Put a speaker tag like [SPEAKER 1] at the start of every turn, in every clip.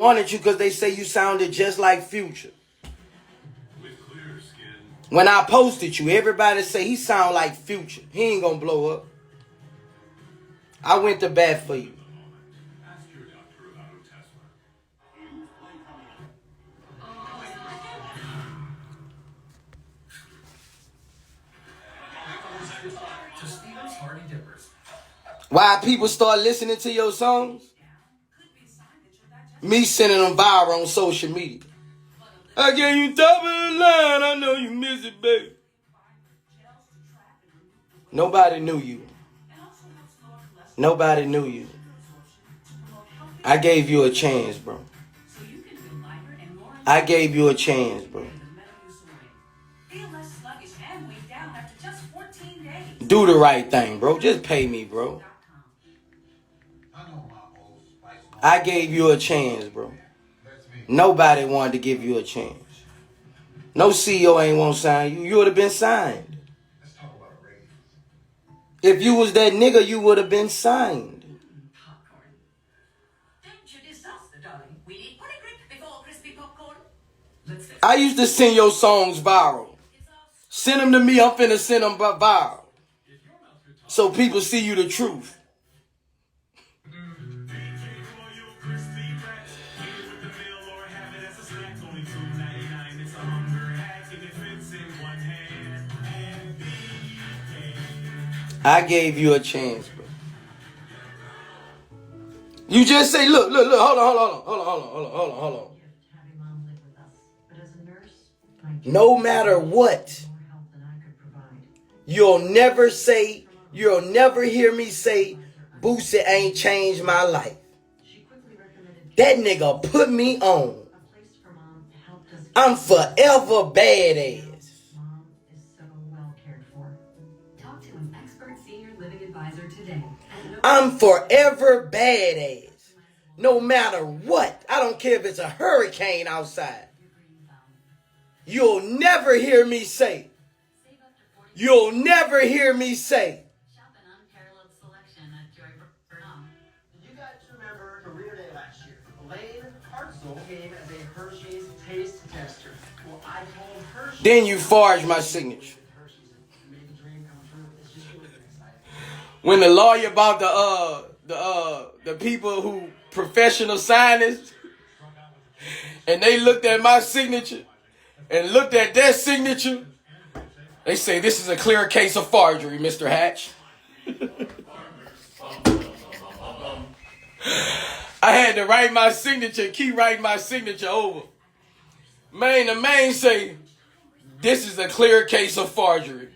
[SPEAKER 1] wanted you because they say you sounded just like Future. When I posted you, everybody say he sound like Future. He ain't gonna blow up. I went to bat for you. Why people start listening to your songs? Me sending them viral on social media. I gave you top of the line. I know you miss it, baby. Nobody knew you. Nobody knew you. I gave you a chance, bro. I gave you a chance, bro. Do the right thing, bro. Just pay me, bro. I gave you a chance, bro. Nobody wanted to give you a chance. No CEO ain't want to sign you. You would have been signed. If you was that nigga, you would have been signed. I used to send your songs viral. Send them to me, I'm finna send them viral. So people see you the truth. I gave you a chance, bro. You just say, look, hold on. No matter what, you'll never hear me say, Boosie ain't changed my life. That nigga put me on. I'm forever badass. I'm forever badass. No matter what. I don't care if it's a hurricane outside. You'll never hear me say. You'll never hear me say.
[SPEAKER 2] You guys remember career day last year. Elaine Hartzell came as a Hershey's taste tester. Well, I told Hershey.
[SPEAKER 1] Then you forged my signature. When the lawyer about the people who professional signers, and they looked at my signature and looked at their signature, they say this is a clear case of forgery, Mr. Hatch. I had to write my signature, keep writing my signature over. The main say this is a clear case of forgery.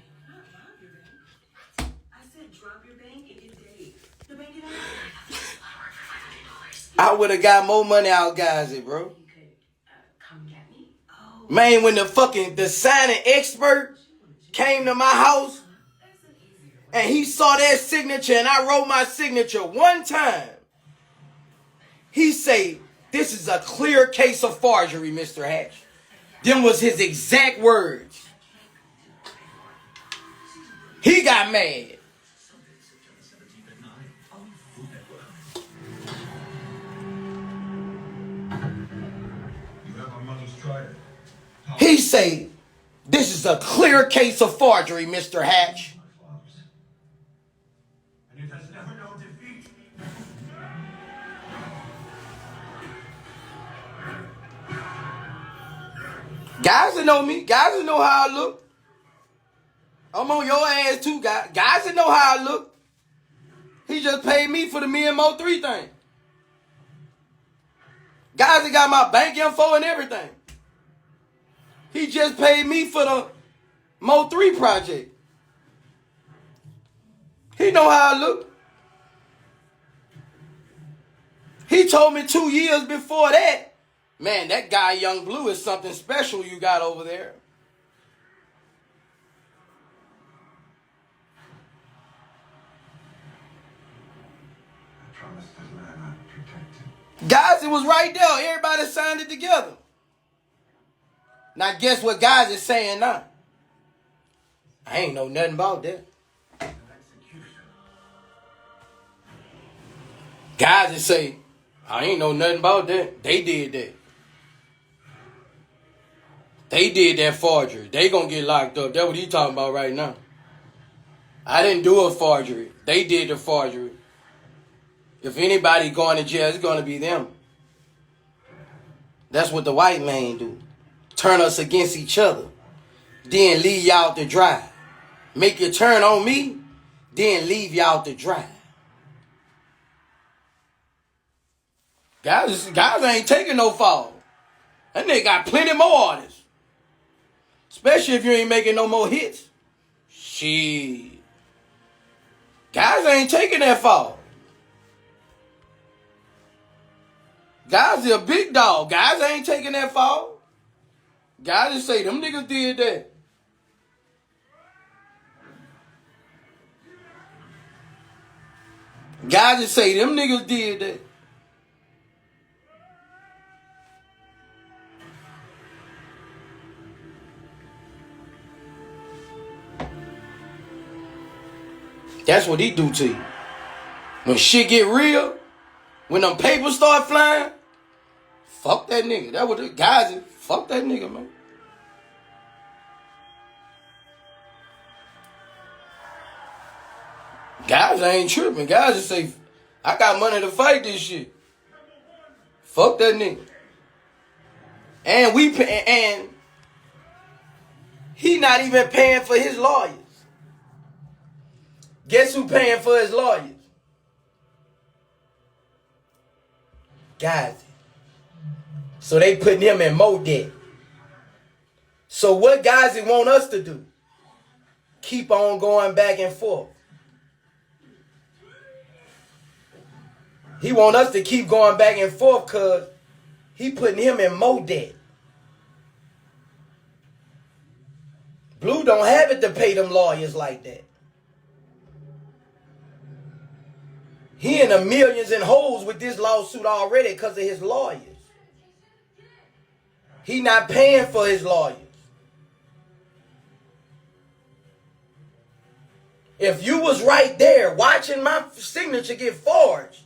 [SPEAKER 1] I would have got more money out, guys, bro. Man, when the signing expert came to my house and he saw that signature and I wrote my signature one time, he say, this is a clear case of forgery, Mr. Hatch. Them was his exact words. He got mad. He say, this is a clear case of forgery, Mr. Hatch. Guys that know me, guys that know how I look. I'm on your ass too, guys. Guys that know how I look. He just paid me for the Me and Mo 3 thing. Guys that got my bank info and everything. He just paid me for the Mo 3 project. He know how I look. He told me 2 years before that, man, that guy Yung Bleu is something special you got over there.
[SPEAKER 3] I promise this man I'm protected.
[SPEAKER 1] Guys, it was right there. Everybody signed it together. Now guess what guys is saying now? I ain't know nothing about that. Guys is saying, I ain't know nothing about that. They did that. They did that forgery. They gonna get locked up. That's what he talking about right now. I didn't do a forgery. They did the forgery. If anybody going to jail, it's gonna be them. That's what the white man do. Turn us against each other. Then leave y'all to dry. Make you turn on me, then leave y'all to dry. Guys ain't taking no fall. That nigga got plenty more artists. Especially if you ain't making no more hits. Shit. Guys ain't taking that fall. Guys are a big dog. Guys ain't taking that fall. Guys just say them niggas did that. Guys just say them niggas did that. That's what he do to you. When shit get real, when them papers start flying, fuck that nigga. That what the guys, fuck that nigga, man. Guys ain't tripping. Guys just say, I got money to fight this shit. Fuck that nigga. And he not even paying for his lawyers. Guess who paying for his lawyers? Ghazi. So they putting him in more debt. So what Ghazi want us to do? Keep on going back and forth. He want us to keep going back and forth because he putting him in more debt. Blue don't have it to pay them lawyers like that. He in the millions and holes with this lawsuit already because of his lawyers. He not paying for his lawyers. If you was right there watching my signature get forged,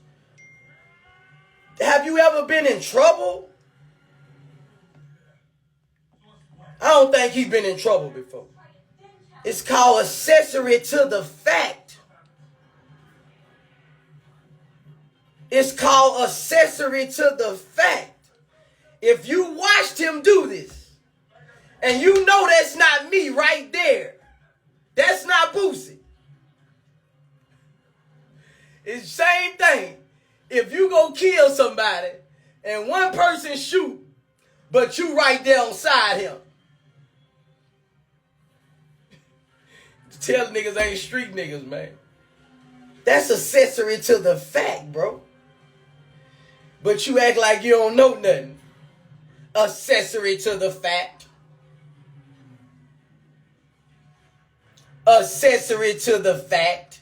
[SPEAKER 1] have you ever been in trouble? I don't think he's been in trouble before. It's called accessory to the fact. It's called accessory to the fact. If you watched him do this, and you know that's not me right there, that's not Boosie. It's the same thing. If you go kill somebody, and one person shoot, but you right there on side him. Tell niggas ain't street niggas, man. That's accessory to the fact, bro. But you act like you don't know nothing. Accessory to the fact. Accessory to the fact.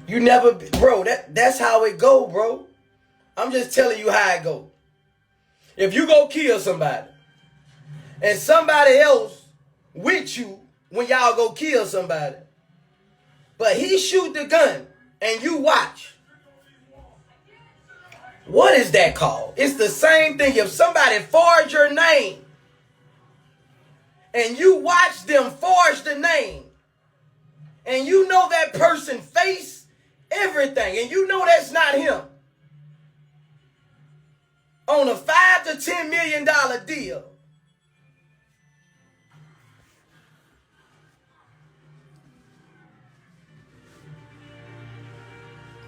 [SPEAKER 1] You never, bro, that's how it go, bro. I'm just telling you how it go. If you go kill somebody, and somebody else with you when y'all go kill somebody, but he shoot the gun, and you watch. What is that called? It's the same thing. If somebody forged your name, and you watch them forge the name, and you know that person face, everything, and you know that's not him, on a $5 to $10 million deal,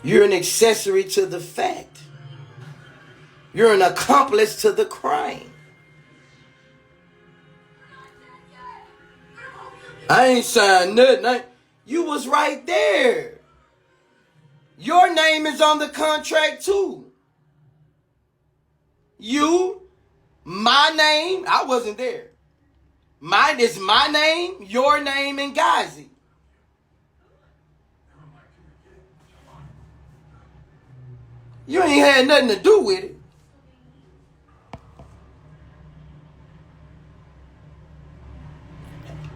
[SPEAKER 1] you're an accessory to the fact. You're an accomplice to the crime. I ain't signed nothing. You was right there. Your name is on the contract too. You, my name, I wasn't there. Mine is my name, your name, and Ghazi. You ain't had nothing to do with it.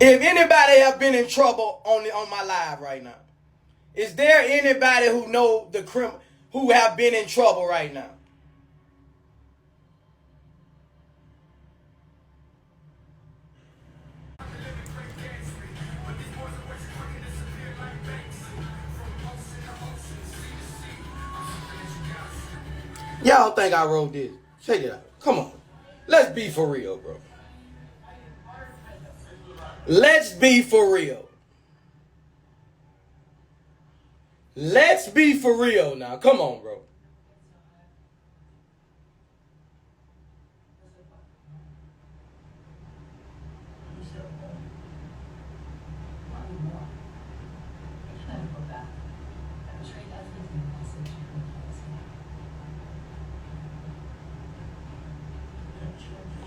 [SPEAKER 1] If anybody have been in trouble on my live right now, is there anybody who know who have been in trouble right now? Y'all think I wrote this? Check it out. Come on. Let's be for real, bro. Let's be for real. Let's be for real now. Come on, bro.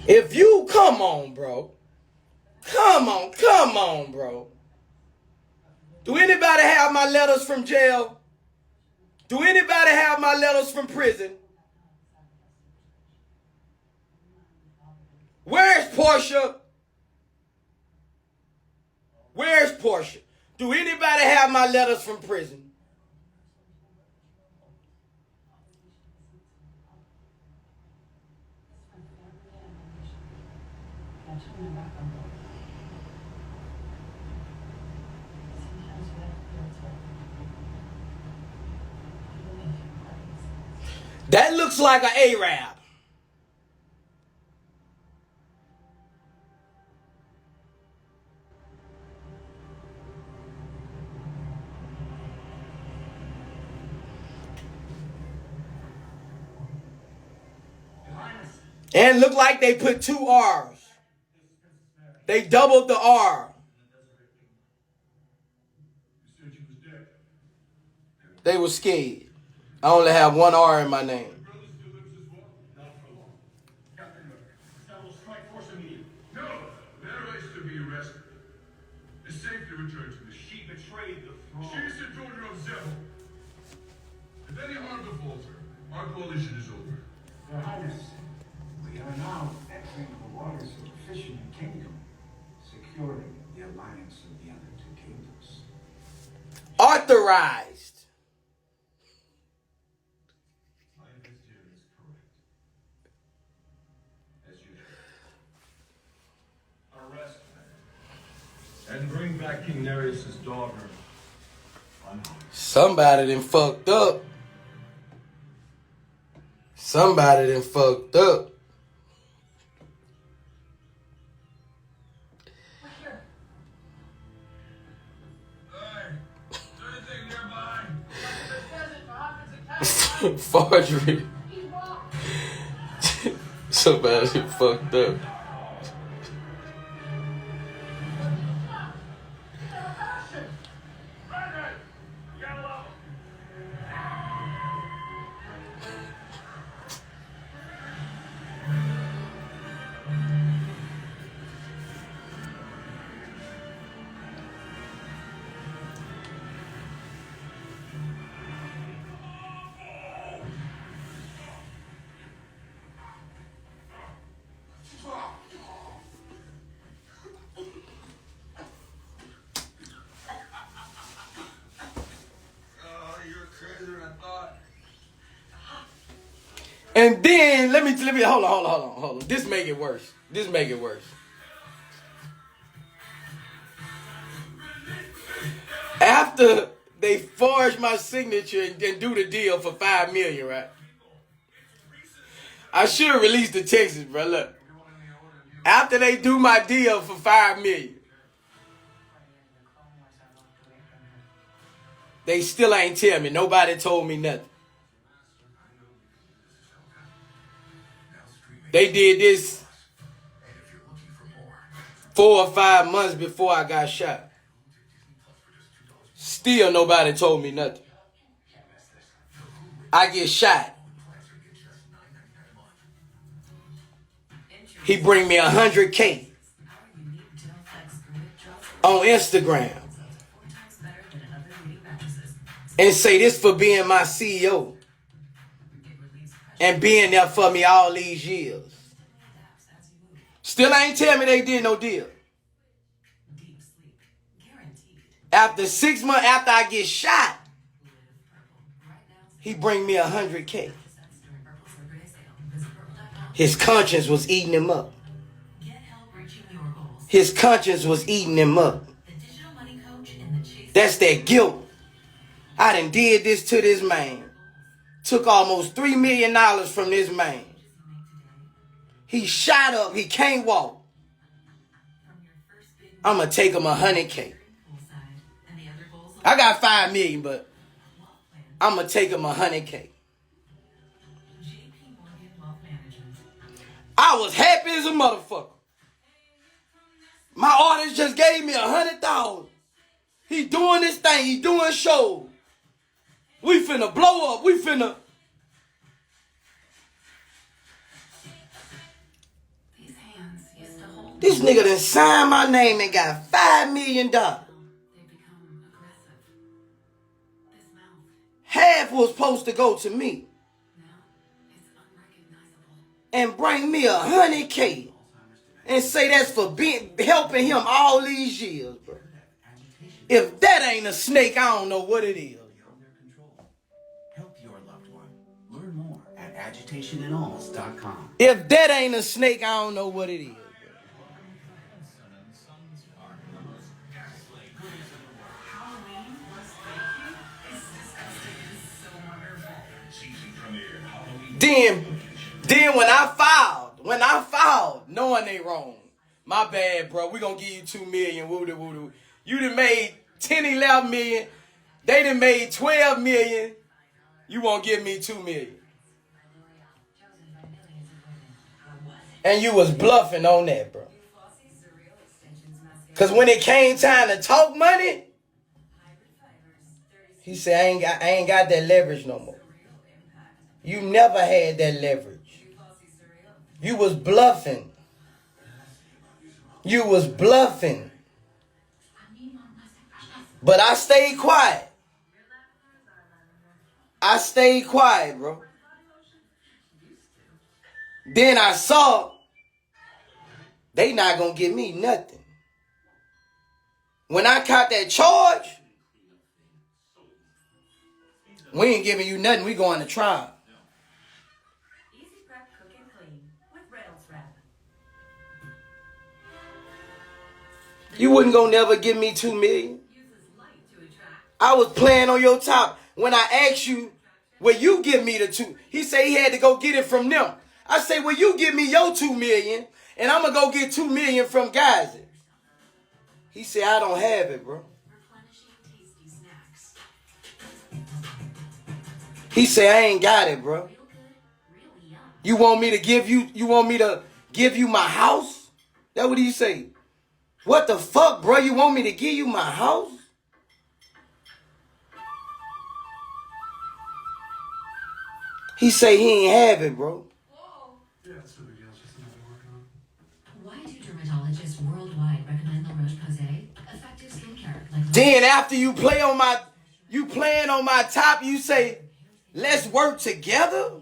[SPEAKER 1] If you, come on, bro. Come on, bro. Do anybody have my letters from jail? Do anybody have my letters from prison? Where's Portia? Where's Portia? Do anybody have my letters from prison? That looks like an Arab. And look like they put 2 R's. They doubled the R. They were scared. I only have 1 R in my name.
[SPEAKER 3] No, their right to be arrested. It's safe to return to the she betrayed the throne. She is the daughter of Zebel. If any harm befalls her, our coalition is over.
[SPEAKER 4] Your Highness, we are now entering the waters of the Fisherman Kingdom, securing the alliance of the other 2 kingdoms.
[SPEAKER 1] Authorized.
[SPEAKER 3] My understanding is correct. As usual. Arrest her. And bring back King Nereus' daughter.
[SPEAKER 1] Somebody done fucked up. Somebody done fucked up. Forgery. Somebody fucked up. And then let me hold on. This make it worse. After they forge my signature and do the deal for $5 million, right? I should release the Texas, bro. Look. After they do my deal for $5 million, they still ain't tell me. Nobody told me nothing. They did this 4 or 5 months before I got shot. Still nobody told me nothing. I get shot. He bring me 100K on Instagram and say this for being my CEO and being there for me all these years. Still ain't tell me they did no deal. After 6 months after I get shot, he bring me 100K. His conscience was eating him up. His conscience was eating him up. That's that guilt. I done did this to this man. Took almost $3 million from this man. He shot up. He can't walk. I'm going to take him 100K. I got 5 million, but I'm going to take him 100K. I was happy as a motherfucker. My artist just gave me 100,000. He doing this thing. He doing shows. We finna blow up. We finna. This nigga done signed my name and got $5 million. Half was supposed to go to me. And bring me 100K. And say that's for helping him all these years, bro. If that ain't a snake, I don't know what it is.
[SPEAKER 5] Help your loved one. Learn more at agitationinalls.com.
[SPEAKER 1] If that ain't a snake, I don't know what it is. Then when I filed, knowing they wrong, my bad, bro. We gonna give you 2 million. Woo-doo. You done made 10, 11 million. They done made 12 million. You won't give me 2 million. And you was bluffing on that, bro. Cause when it came time to talk money, he said, I ain't got that leverage no more. You never had that leverage. You was bluffing. You was bluffing. But I stayed quiet. I stayed quiet, bro. Then I saw they not gonna give me nothing. When I caught that charge, we ain't giving you nothing. We going to trial. You wasn't gonna never give me 2 million. I was playing on your top. When I asked you, will you give me the 2? He said he had to go get it from them. I say, well, you give me your 2 million, and I'm gonna go get 2 million from Ghazi. He said, I don't have it, bro. He said, I ain't got it, bro. You want me to give you my house? That's what he say. What the fuck, bro? You want me to give you my house? He say he ain't have it, bro.
[SPEAKER 2] Yeah, it's no big deal. It's just something we're working on.
[SPEAKER 6] Why do dermatologists worldwide recommend La Roche-Posay? Effective skincare like
[SPEAKER 1] Then after you playing on my top, you say, let's work together.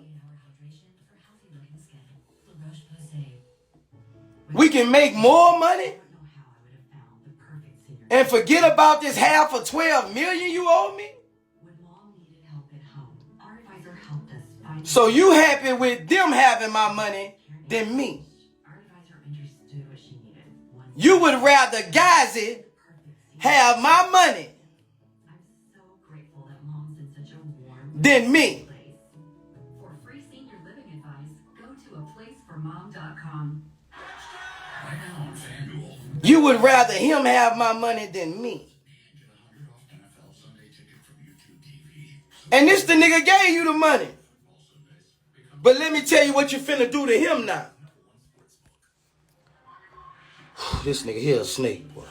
[SPEAKER 1] We can make more money. And forget about this half of 12 million you owe me. So you happy with them having my money than me. You would rather Ghazi have my money than me.
[SPEAKER 6] For free senior living advice, go to aplaceformom.com.
[SPEAKER 1] You would rather him have my money than me. And this the nigga gave you the money. But let me tell you what you finna do to him now. This nigga here a snake, boy.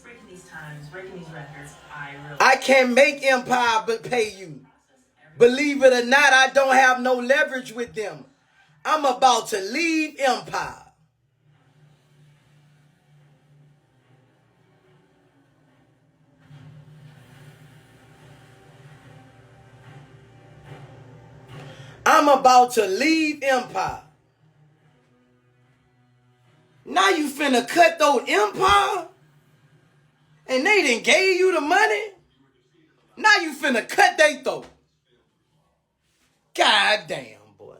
[SPEAKER 7] Breaking these times, breaking these records,
[SPEAKER 1] I can't make Empire but pay you. Believe it or not, I don't have no leverage with them. I'm about to leave Empire. I'm about to leave Empire. Now you finna cut those Empire And they done gave you the money. Now you finna cut they throat. God damn, boy.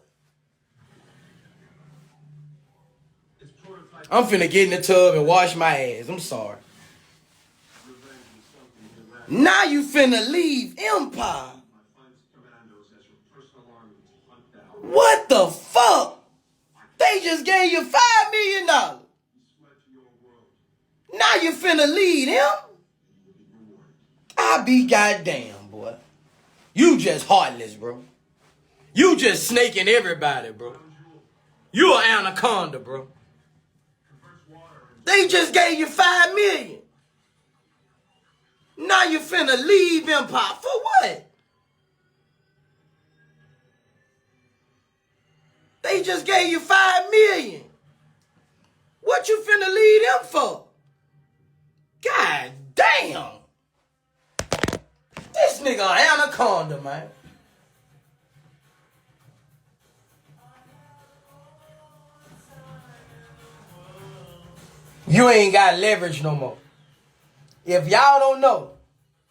[SPEAKER 1] I'm finna get in the tub and wash my ass. I'm sorry. Now you finna leave Empire. What the fuck? They just gave you $5 million. Now you finna lead him? I be goddamn, boy. You just heartless, bro. You just snaking everybody, bro. You an anaconda, bro. They just gave you $5 million. Now you finna leave Empire. For what? They just gave you $5 million. What you finna leave them for? God damn. This nigga an anaconda, man. You ain't got leverage no more. If y'all don't know,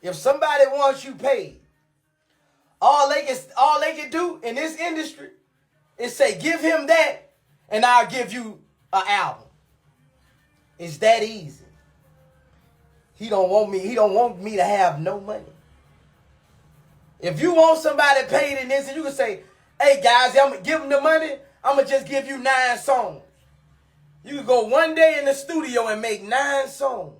[SPEAKER 1] if somebody wants you paid, all they can do in this industry is say, give him that, and I'll give you an album. It's that easy. He don't want me to have no money. If you want somebody paid in this, and you can say, hey guys, I'm gonna give them the money, I'm gonna just give you 9 songs. You can go one day in the studio and make 9 songs.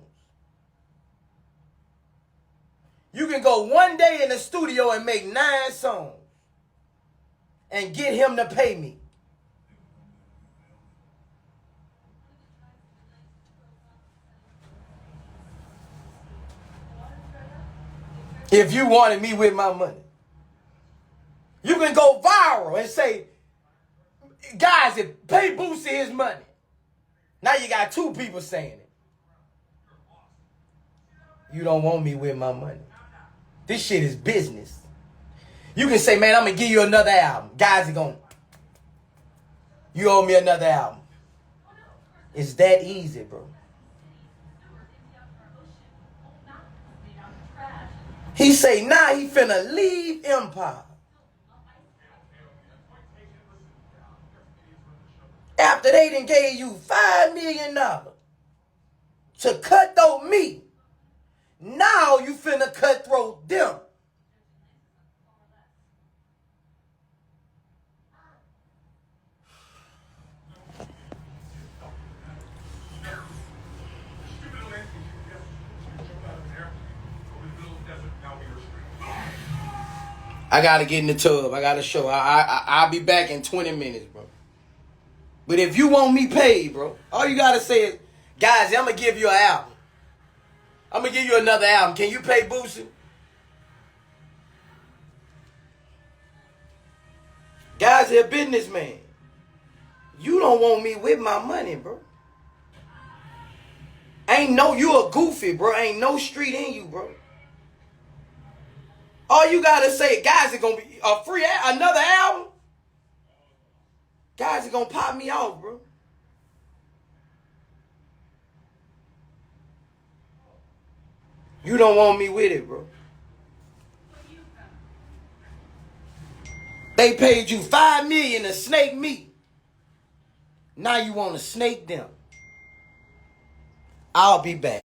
[SPEAKER 1] You can go one day in the studio and make 9 songs and get him to pay me. If you wanted me with my money. You can go viral and say, guys, pay Boosie his money. Now you got 2 people saying it. You don't want me with my money. This shit is business. You can say, man, I'm going to give you another album. Guys are going, you owe me another album. It's that easy, bro. He say, nah, he finna leave Empire. After they done gave you $5 million to cutthroat me, now you finna cutthroat them. I gotta get in the tub. I gotta show. I'll be back in 20 minutes, bro. But if you want me paid, bro, all you gotta say is, guys, I'm gonna give you an album. I'm gonna give you another album. Can you pay Boosie? Guys, they're businessmen. You don't want me with my money, bro. You a goofy, bro. Ain't no street in you, bro. All you gotta say, guys, it's gonna be a free another album. Guys are gonna pop me off, bro. You don't want me with it, bro. They paid you $5 million to snake me. Now you want to snake them. I'll be back.